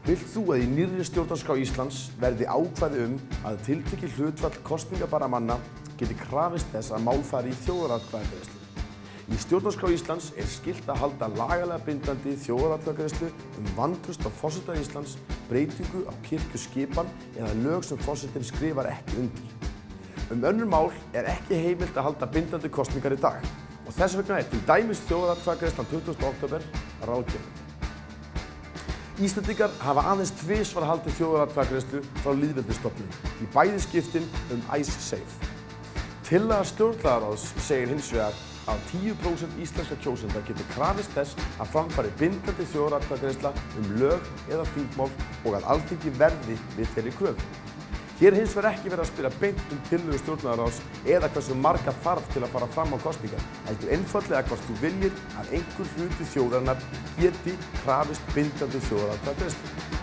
Vilt þú að í nýrri stjórnarskrá Íslands verði ákvæði að tiltekið hlutfall kosningabærra manna geti krafist þess að mál fari í þjóðaratkvæðagreiðslu? Í stjórnarskrá Íslands skylt að halda lagalega bindandi þjóðaratkvæðagreiðslu vantraust á forseta Íslands, breytingu á kirkjuskipan eða lög sem forsetinn skrifar ekki undir. Önnur mál ekki heimilt að halda bindandi kosningar í dag og þess vegna til dæmis þjóðaratkvæðagreiðslan 20. október ráðgefandi. Íslendingar hafa aðeins tvisvar haldið þjóðaratkvæðagreiðslu frá lýðveldisstofnun í bæði skiptin Icesave. Tillaga stjórnlagaráðs segir hins vegar að 10% íslenskra kjósenda geti krafist þess að fram fari bindandi þjóðaratkvæðagreiðsla lög eða þingmál og að Alþingi verði við þeirri kröfu. Hér hins vegar ekki verið að spyrja beint tillögu stjórnlagaráðs eða hversu marga þarf til að fara fram á kosningar, heldur einfaldlega hvort þú viljir að einhver hluti þjóðarinnar geti krafist bindandi þjóðaratkvæðagreiðslu.